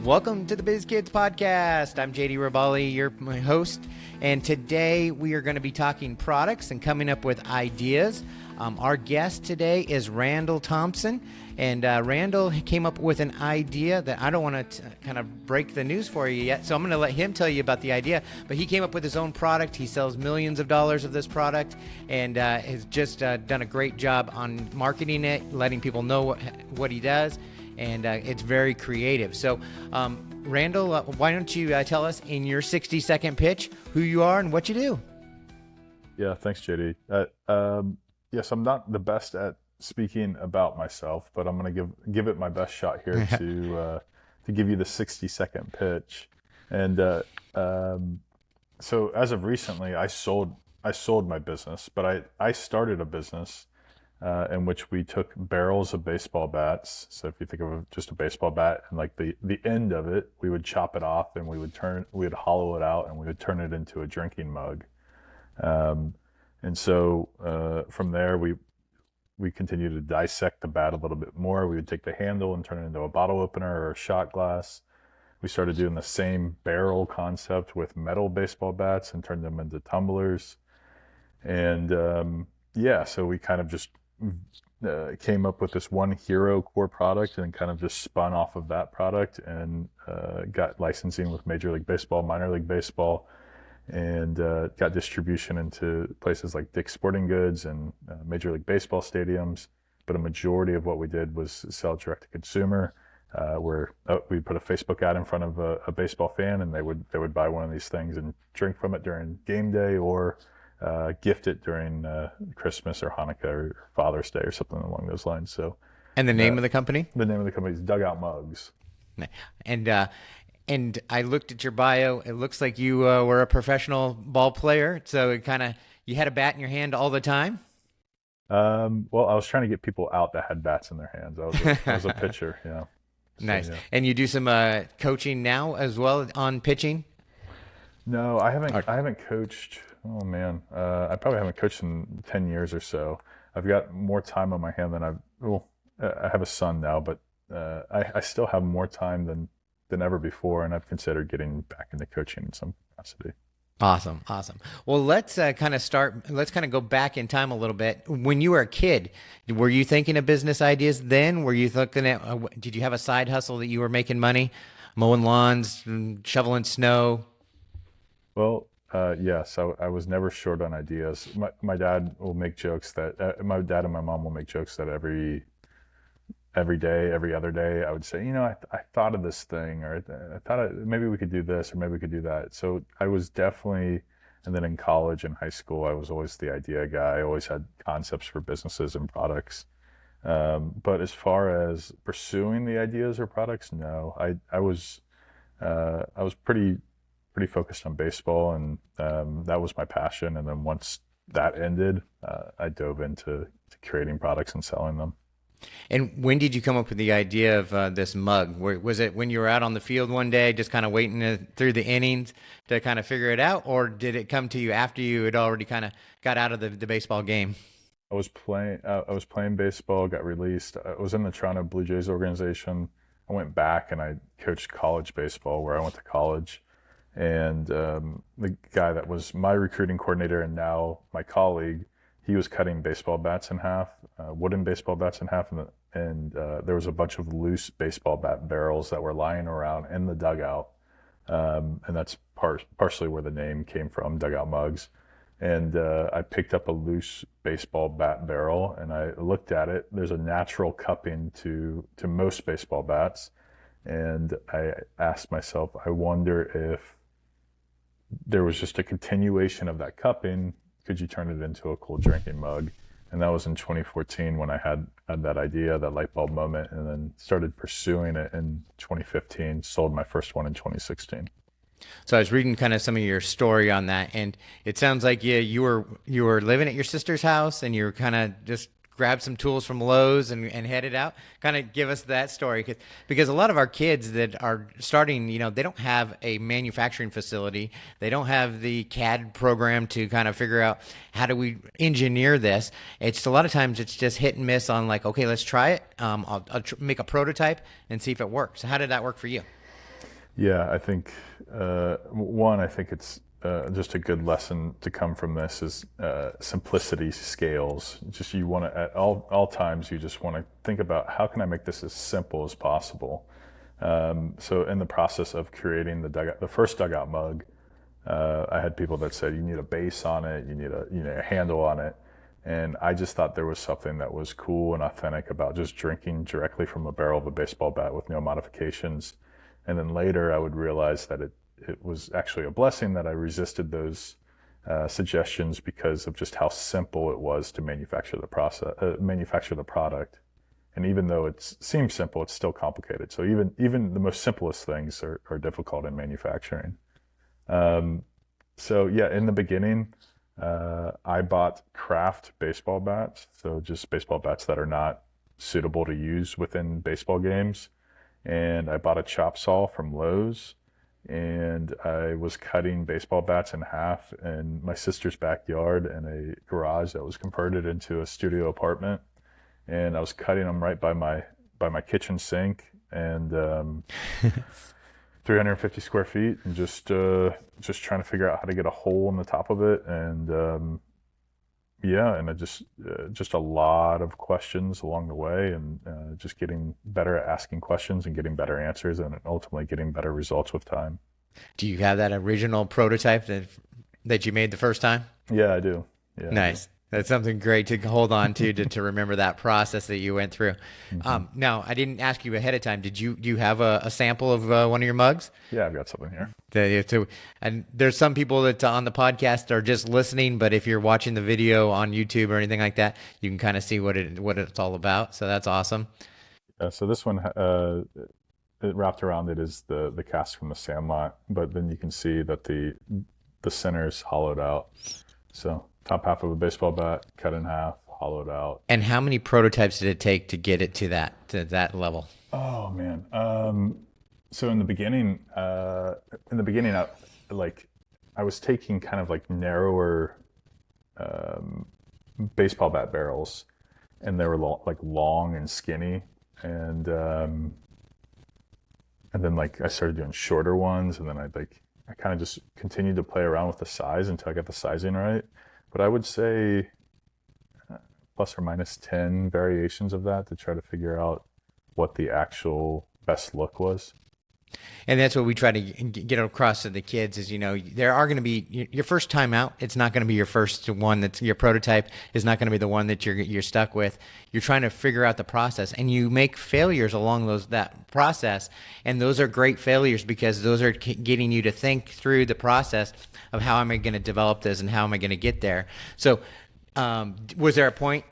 Welcome to the Biz Kidz Podcast. I'm JD Ravalli, your my host, and today we are going to be talking products and coming up with ideas. Our guest today is Randall Thompson, and Randall came up with an idea that I don't want to kind of break the news for you yet, so I'm going to let him tell you about the idea. But he came up with his own product. He sells millions of dollars of this product, and has just done a great job on marketing it, letting people know what he does. And it's very creative. So, Randall, why don't you tell us in your 60-second pitch who you are and what you do? Yeah, thanks, JD. Yes, I'm not the best at speaking about myself, but I'm going to give it my best shot here to give you the 60-second pitch. And so, as of recently, I sold my business, but I started a business in which we took barrels of baseball bats. So if you think of just a baseball bat and like the end of it, we would chop it off and we would hollow it out and we would turn it into a drinking mug. And so from there, we continued to dissect the bat a little bit more. We would take the handle and turn it into a bottle opener or a shot glass. We started doing the same barrel concept with metal baseball bats and turned them into tumblers. And so we kind of just came up with this one hero core product and kind of just spun off of that product and got licensing with Major League Baseball, Minor League Baseball, and got distribution into places like Dick's Sporting Goods and Major League Baseball stadiums. But a majority of what we did was sell direct to consumer, where we put a Facebook ad in front of a baseball fan, and they would buy one of these things and drink from it during game day, or gift it during Christmas or Hanukkah or Father's Day or something along those lines. So, and the name of the company? The name of the company is Dugout Mugs. And I looked at your bio. It looks like you were a professional ball player. So you had a bat in your hand all the time? Well, I was trying to get people out that had bats in their hands. I was a pitcher, yeah. So, nice. yeah. And you do some coaching now as well on pitching? No, I haven't coached. Oh man, I probably haven't coached in 10 years or so. I've got more time on my hand than I have a son now, but I still have more time than ever before, and I've considered getting back into coaching in some capacity. Awesome. Well, let's kind of go back in time a little bit. When you were a kid, were you thinking of business ideas then? Were you looking at, did you have a side hustle that you were making money, mowing lawns, shoveling snow? Well, yes, I was never short on ideas. My dad will make jokes that my dad and my mom will make jokes that every day, every other day, I would say, I thought of this thing, or I thought maybe we could do this, or maybe we could do that. So I was definitely, and then in college and high school, I was always the idea guy. I always had concepts for businesses and products. But as far as pursuing the ideas or products, no, I was pretty focused on baseball, and that was my passion. And then once that ended, I dove into creating products and selling them. And when did you come up with the idea of this mug? Was it when you were out on the field one day, just kind of waiting through the innings to kind of figure it out, or did it come to you after you had already kind of got out of the baseball game? I was playing baseball, got released. I was in the Toronto Blue Jays organization. I went back and I coached college baseball where I went to college. And the guy that was my recruiting coordinator and now my colleague, he was cutting baseball bats in half, wooden baseball bats in half, and there was a bunch of loose baseball bat barrels that were lying around in the dugout, and that's partially where the name came from, Dugout Mugs. And I picked up a loose baseball bat barrel and I looked at it. There's a natural cupping to most baseball bats, and I asked myself, I wonder if there was just a continuation of that cupping. Could you turn it into a cool drinking mug? And that was in 2014 when I had that idea, that light bulb moment, and then started pursuing it in 2015, sold my first one in 2016. So I was reading kind of some of your story on that, and it sounds like you were living at your sister's house and you were kind of just grabbed some tools from Lowe's and headed out. Kind of give us that story, because a lot of our kids that are starting, they don't have a manufacturing facility. They don't have the CAD program to kind of figure out how do we engineer this. It's a lot of times it's just hit and miss on like, okay, let's try it. I'll make a prototype and see if it works. How did that work for you? Yeah, I think one, I think it's just a good lesson to come from this is simplicity scales. Just you want to at all times you just want to think about how can I make this as simple as possible. So in the process of creating the first dugout mug, I had people that said you need a base on it, you need a handle on it, and I just thought there was something that was cool and authentic about just drinking directly from a barrel of a baseball bat with no modifications. And then later I would realize that it was actually a blessing that I resisted those suggestions because of just how simple it was to manufacture the product. And even though it seems simple, it's still complicated. So even the most simplest things are difficult in manufacturing. So yeah, in the beginning, I bought craft baseball bats. So just baseball bats that are not suitable to use within baseball games. And I bought a chop saw from Lowe's, and I was cutting baseball bats in half in my sister's backyard in a garage that was converted into a studio apartment. And I was cutting them right by my kitchen sink, and 350 square feet, and just trying to figure out how to get a hole in the top of it. And yeah, and I just a lot of questions along the way, and just getting better at asking questions and getting better answers, and ultimately getting better results with time. Do you have that original prototype that you made the first time? Yeah, I do. Yeah, nice. That's something great to hold on to remember that process that you went through. Mm-hmm. Now, I didn't ask you ahead of time. Do you have a sample of one of your mugs? Yeah, I've got something here. And there's some people that on the podcast are just listening, but if you're watching the video on YouTube or anything like that, you can kind of see what it's all about. So that's awesome. So this one, it wrapped around it is the cast from the Sandlot, but then you can see that the center is hollowed out. So top half of a baseball bat, cut in half, hollowed out. And how many prototypes did it take to get it to that level? Oh man. So in the beginning, I was taking kind of like narrower baseball bat barrels, and they were long and skinny, and then like I started doing shorter ones, and then I kind of just continued to play around with the size until I got the sizing right. But I would say plus or minus 10 variations of that to try to figure out what the actual best look was. And that's what we try to get across to the kids is, there are going to be your first time out. It's not going to be your first one. That's your prototype is not going to be the one that you're stuck with. You're trying to figure out the process, and you make failures along that process. And those are great failures because those are getting you to think through the process of how am I going to develop this and how am I going to get there. So, was there a point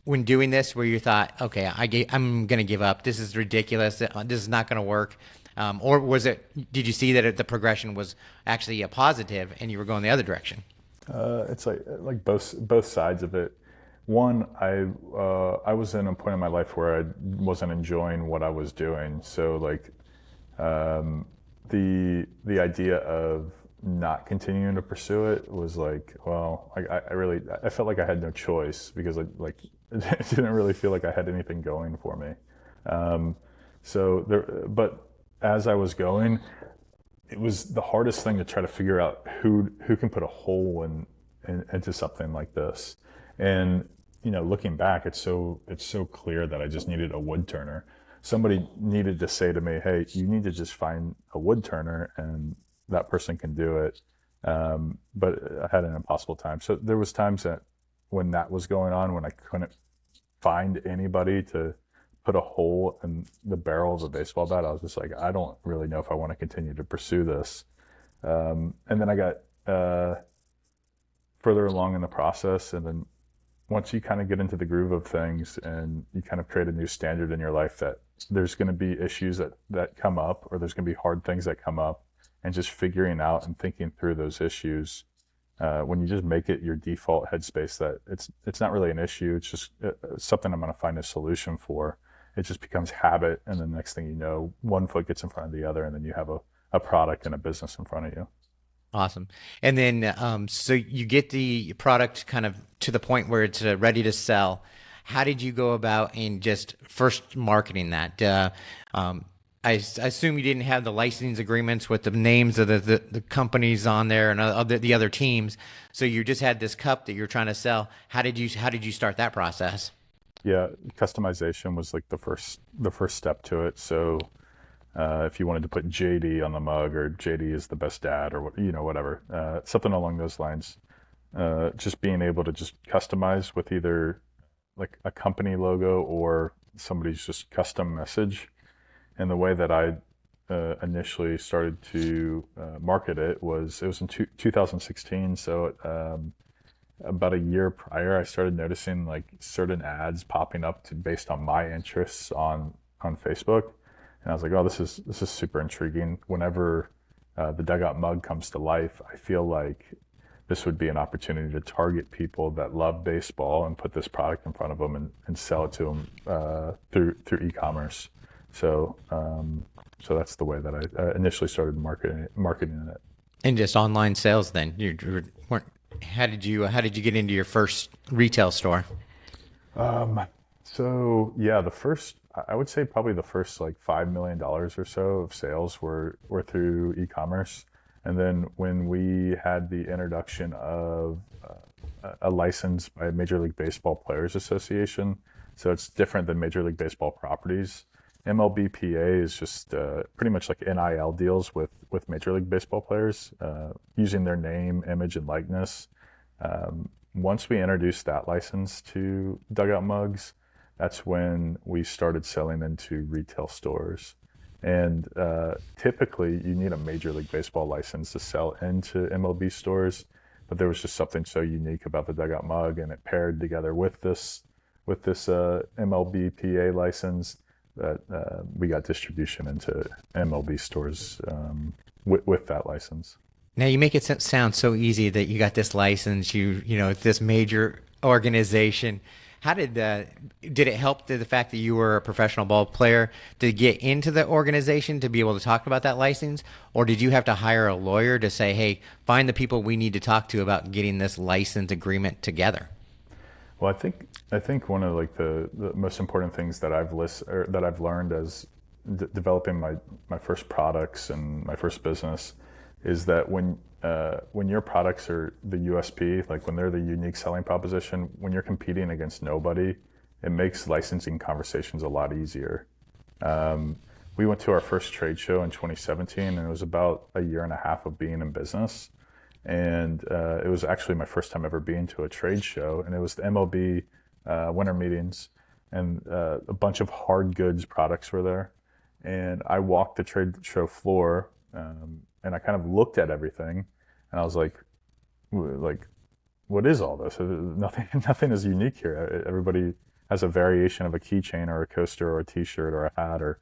when doing this where you thought, okay, I'm going to give up. This is ridiculous. This is not going to work. Or did you see that the progression was actually a positive and you were going the other direction? It's like both sides of it. One, I was in a point in my life where I wasn't enjoying what I was doing. So the idea of not continuing to pursue it was like, well, I felt like I had no choice because it didn't really feel like I had anything going for me. But as I was going, it was the hardest thing to try to figure out who can put a hole into something like this. And looking back, it's so clear that I just needed a wood turner. Somebody needed to say to me, "Hey, you need to just find a wood turner, and that person can do it." But I had an impossible time. So there was times that when that was going on, when I couldn't find anybody to put a hole in the barrel of a baseball bat, I was just like, I don't really know if I want to continue to pursue this. And then I got further along in the process, and then once you kind of get into the groove of things and you kind of create a new standard in your life, that there's going to be issues that come up, or there's going to be hard things that come up, and just figuring out and thinking through those issues, when you just make it your default headspace that it's not really an issue, it's just something I'm going to find a solution for. It just becomes habit, and the next thing you know, one foot gets in front of the other, and then you have a product and a business in front of you. Awesome. And then, so you get the product kind of to the point where it's ready to sell. How did you go about in just first marketing that? I assume you didn't have the licensing agreements with the names of the companies on there and the other teams. So you just had this cup that you're trying to sell. How did you start that process? Yeah, customization was like the first step to it. So if you wanted to put JD on the mug, or JD is the best dad, or whatever, something along those lines. Just being able to just customize with either like a company logo or somebody's just custom message. And the way that I initially started to market it was in 2016. So about a year prior, I started noticing like certain ads popping up based on my interests on Facebook, and I was like, oh, this is super intriguing. Whenever the Dugout Mug comes to life, I feel like this would be an opportunity to target people that love baseball and put this product in front of them and sell it to them through e-commerce. So so that's the way that I initially started marketing it. And just online sales then. Weren't how did you get into your first retail store? So yeah, I would say probably the first like $5 million or so of sales were through e-commerce. And then when we had the introduction of a license by Major League Baseball Players Association, so it's different than Major League Baseball properties. MLBPA is just pretty much like NIL deals with Major League Baseball players, using their name, image, and likeness. Once we introduced that license to Dugout Mugs, that's when we started selling into retail stores. And typically, you need a Major League Baseball license to sell into MLB stores, but there was just something so unique about the Dugout Mug, and it paired together with this MLBPA license that we got distribution into MLB stores with that license. Now you make it sound so easy that you got this license, this major organization. How did it help the fact that you were a professional ball player to get into the organization to be able to talk about that license? Or did you have to hire a lawyer to say, hey, find the people we need to talk to about getting this license agreement together? Well, I think one of like the most important things that I've learned as developing my first products and my first business is that when your products are the USP, like when they're the unique selling proposition, when you're competing against nobody, it makes licensing conversations a lot easier. We went to our first trade show in 2017, and it was about a year and a half of being in business. And it was actually my first time ever being to a trade show, and it was the MLB winter meetings, and a bunch of hard goods products were there. And I walked the trade show floor, and I kind of looked at everything, and I was like, what is all this? Nothing is unique here. Everybody has a variation of a keychain or a coaster or a T-shirt or a hat, or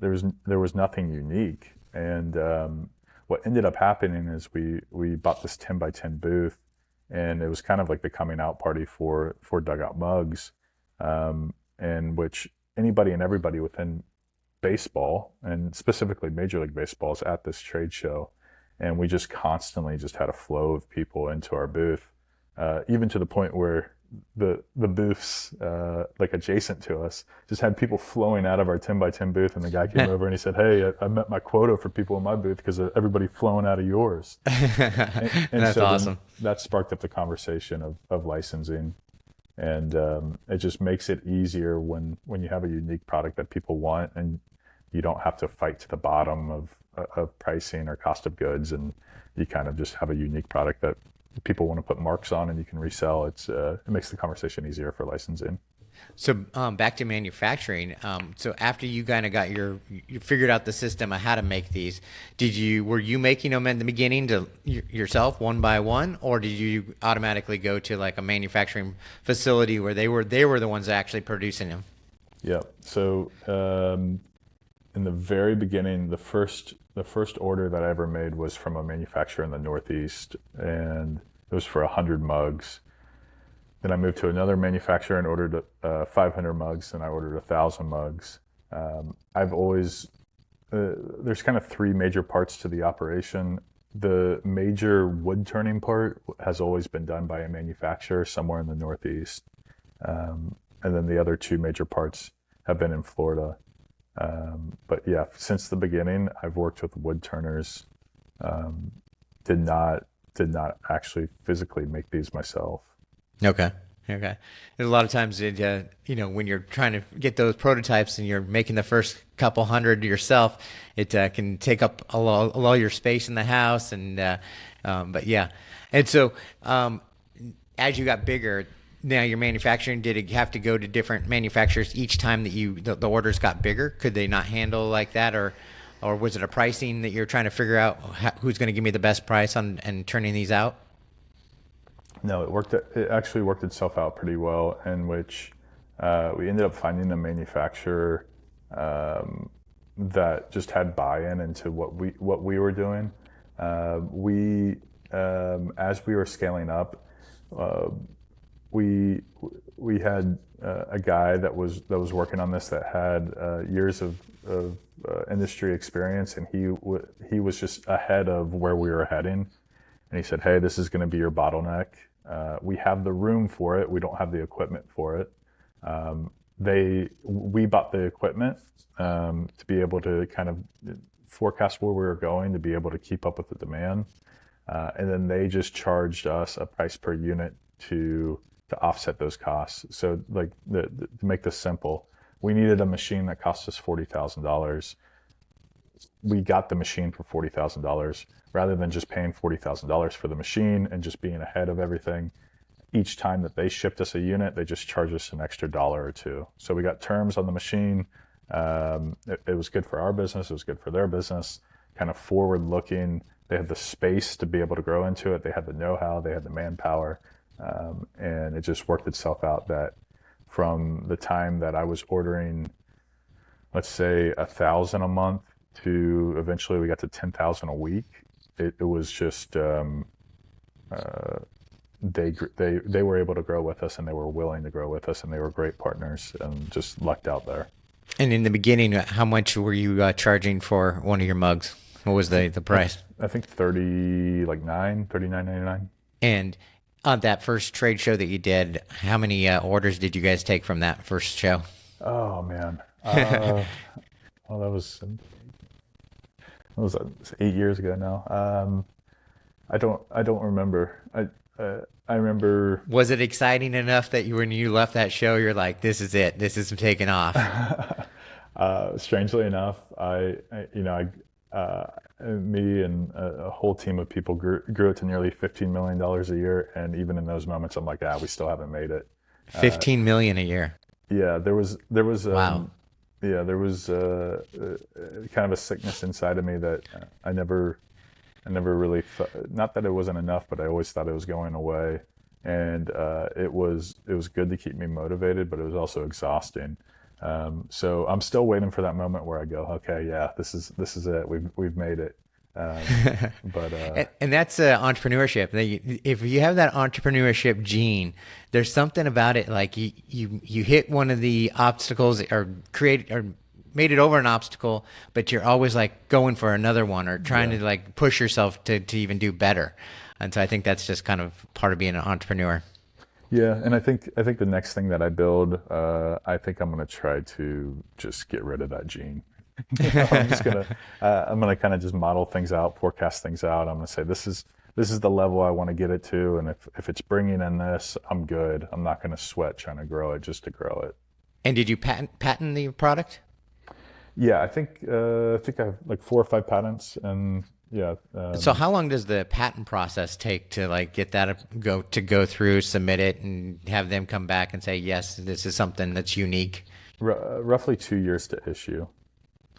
there was nothing unique. And what ended up happening is we bought this 10 by 10 booth, and it was kind of like the coming out party for Dugout Mugs, and which anybody and everybody within baseball, and specifically Major League Baseball, is at this trade show. And we just constantly just had a flow of people into our booth, even to the point where the booths like adjacent to us just had people flowing out of our 10 by 10 booth, and the guy came over and he said, hey, I met my quota for people in my booth because of everybody flowing out of yours. and That's so awesome. That sparked up the conversation of licensing, and it just makes it easier when you have a unique product that people want, and you don't have to fight to the bottom of pricing or cost of goods, and you kind of just have a unique product that people want to put marks on and you can resell. It makes the conversation easier for licensing. So back to manufacturing. So after you kind of got you figured out the system of how to make these, were you making them in the beginning to yourself one by one, or did you automatically go to like a manufacturing facility where they were the ones actually producing them? Yeah. So in the very beginning, the first order that I ever made was from a manufacturer in the Northeast, and it was for 100 mugs. Then I moved to another manufacturer and ordered 500 mugs, and I ordered 1,000 mugs. I've always, there's kind of three major parts to the operation. The major wood turning part has always been done by a manufacturer somewhere in the Northeast. And then the other two major parts have been in Florida. But yeah, since the beginning, I've worked with wood turners. Um, did not actually physically make these myself. Okay. Okay. There's a lot of times, when you're trying to get those prototypes and you're making the first couple hundred yourself, it can take up a lot of your space in the house. But yeah. And so as you got bigger, now your manufacturing, did it have to go to different manufacturers each time that the orders got bigger? Could they not handle like that? Or was it a pricing that you're trying to figure out who's going to give me the best price on and turning these out? No, it actually worked itself out pretty well, in which we ended up finding a manufacturer that just had buy-in into what we were doing. As we were scaling up, we had a guy that was working on this that had years of industry experience, and he was just ahead of where we were heading. And he said, "Hey, this is going to be your bottleneck. We have the room for it. We don't have the equipment for it." We bought the equipment to be able to kind of forecast where we were going, to be able to keep up with the demand. And then they just charged us a price per unit to offset those costs. So like to make this simple, we needed a machine that cost us $40,000. We got the machine for $40,000. Rather than just paying $40,000 for the machine and just being ahead of everything, each time that they shipped us a unit, they just charged us an extra dollar or two. So we got terms on the machine. It was good for our business. It was good for their business. Kind of forward looking. They had the space to be able to grow into it. They had the know-how. They had the manpower. And it just worked itself out that from the time that I was ordering, let's say 1,000 a month, to eventually we got to 10,000 a week. It was just they were able to grow with us, and they were willing to grow with us, and they were great partners, and just lucked out there. And in the beginning, how much were you charging for one of your mugs? What was the price? I think $39.99. And on that first trade show that you did, how many orders did you guys take from that first show? Oh man, well that was 8 years ago now. I don't remember. I remember. Was it exciting enough that when you left that show, you're like, "This is it. This is taking off." Strangely enough, me and a whole team of people grew it to nearly $15 million a year, and even in those moments, I'm like, we still haven't made it. 15 million a year. Yeah, there was. Wow. Yeah, there was kind of a sickness inside of me that I never really not that it wasn't enough, but I always thought it was going away, and it was good to keep me motivated, but it was also exhausting. So I'm still waiting for that moment where I go, okay, yeah, this is it. We've made it. But and that's entrepreneurship. If you have that entrepreneurship gene, there's something about it. Like you hit one of the obstacles or made it over an obstacle, but you're always like going for another one or trying to like push yourself to even do better. And so I think that's just kind of part of being an entrepreneur. Yeah, and I think the next thing that I build, I think I'm going to try to just get rid of that gene. I'm gonna kind of just model things out, forecast things out. I'm gonna say this is the level I want to get it to, and if it's bringing in this, I'm good. I'm not gonna sweat trying to grow it just to grow it. And did you patent the product? Yeah, I think I have like 4 or 5 patents, and yeah. So how long does the patent process take to like get that go through, submit it, and have them come back and say yes, this is something that's unique? Roughly 2 years to issue.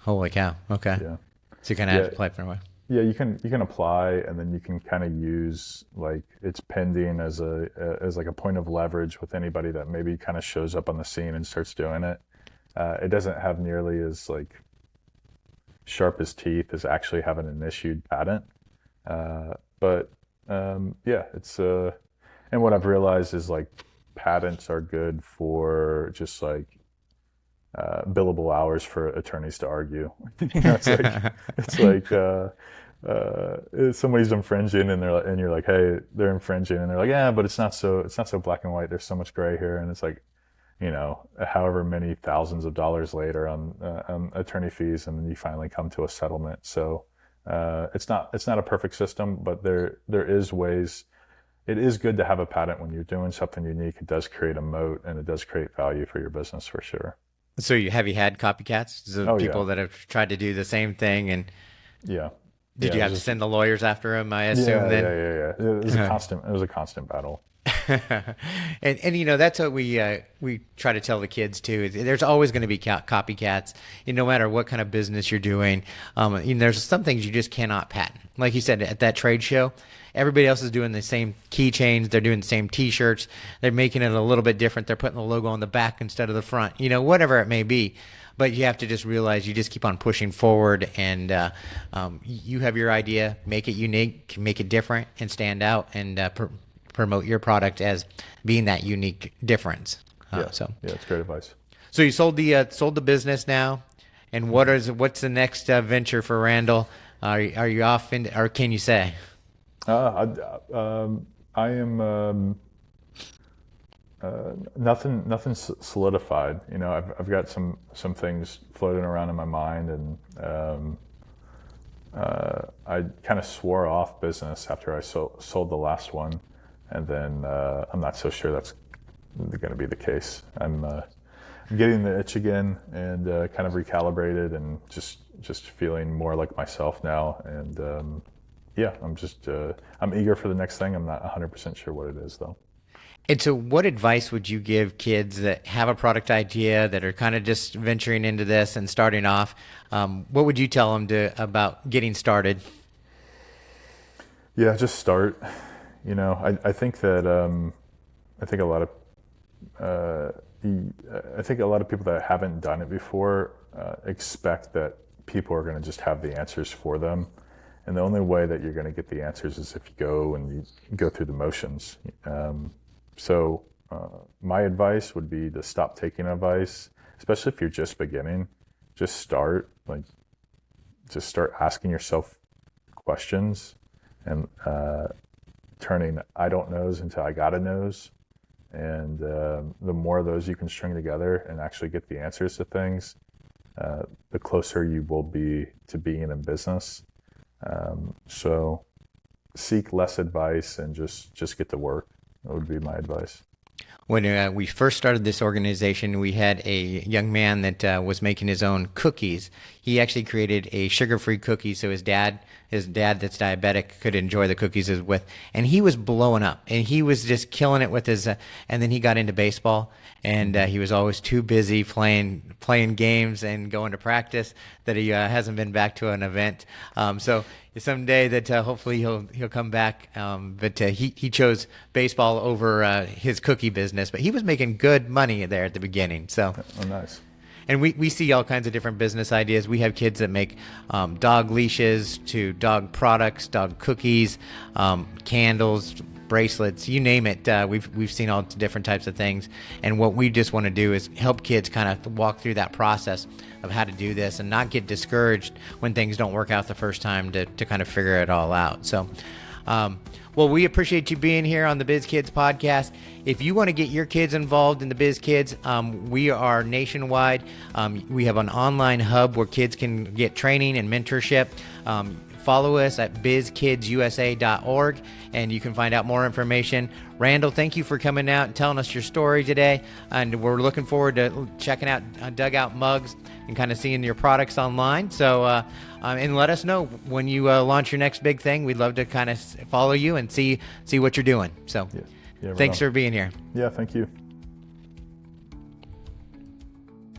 Holy cow! Okay. Yeah. So you kind of have to apply for a while. Yeah, you can apply, and then you can kind of use like it's pending as like a point of leverage with anybody that maybe kind of shows up on the scene and starts doing it. It doesn't have nearly as like sharp as teeth as actually having an issued patent. But yeah, it's and what I've realized is like patents are good for just like billable hours for attorneys to argue. It's like somebody's infringing, and you're like, hey, they're infringing, and they're like, yeah, but it's not so black and white. There's so much gray here, and it's like, however many thousands of dollars later on attorney fees, and then you finally come to a settlement. So it's not a perfect system, but there is ways. It is good to have a patent when you're doing something unique. It does create a moat, and it does create value for your business for sure. So have you had copycats? So people that have tried to do the same thing, and did you have to send the lawyers after them? I assume. Yeah. It was a constant battle. and that's what we try to tell the kids too. There's always going to be copycats, no matter what kind of business you're doing. There's some things you just cannot patent. Like you said, at that trade show, everybody else is doing the same keychains. They're doing the same T-shirts. They're making it a little bit different. They're putting the logo on the back instead of the front. Whatever it may be. But you have to just realize you just keep on pushing forward, and you have your idea, make it unique, make it different, and stand out, and promote your product as being that unique difference. It's great advice. So you sold the business now, and what's the next venture for Randall? Are you off or can you say? I am nothing solidified. I've got some things floating around in my mind, and I kind of swore off business after I sold the last one. And then I'm not so sure that's going to be the case. I'm getting the itch again, and kind of recalibrated, and just feeling more like myself now. And I'm eager for the next thing. I'm not 100% sure what it is though. And so what advice would you give kids that have a product idea, that are kind of just venturing into this and starting off? What would you tell them about getting started? Yeah, just start. I think that I think a lot of people that haven't done it before expect that people are going to just have the answers for them, and the only way that you're going to get the answers is if you go through the motions. So my advice would be to stop taking advice, especially if you're just beginning. Just start asking yourself questions, and turning I don't knows into I gotta knows. And the more of those you can string together and actually get the answers to things, the closer you will be to being in business. So seek less advice and just get to work. That would be my advice. When we first started this organization, we had a young man that was making his own cookies. He actually created a sugar-free cookie so his dad that's diabetic could enjoy the cookies with. And he was blowing up, and he was just killing it with his. And then he got into baseball, and he was always too busy playing games and going to practice that he hasn't been back to an event. So someday that hopefully he'll come back. But he chose baseball over his cookie business. But he was making good money there at the beginning. So nice. And we see all kinds of different business ideas. We have kids that make dog leashes to dog products, dog cookies, candles, bracelets, you name it. We've seen all different types of things. And what we just want to do is help kids kind of walk through that process of how to do this and not get discouraged when things don't work out the first time, to kind of figure it all out. So, well, we appreciate you being here on the Biz Kidz Podcast. If you want to get your kids involved in the Biz Kidz, we are nationwide. We have an online hub where kids can get training and mentorship. Follow us at bizkidsusa.org, and you can find out more information. Randall, thank you for coming out and telling us your story today, and we're looking forward to checking out Dugout Mugs and kind of seeing your products online. So, and let us know when you launch your next big thing. We'd love to kind of follow you and see what you're doing. So, thanks for being here. Yeah, thank you.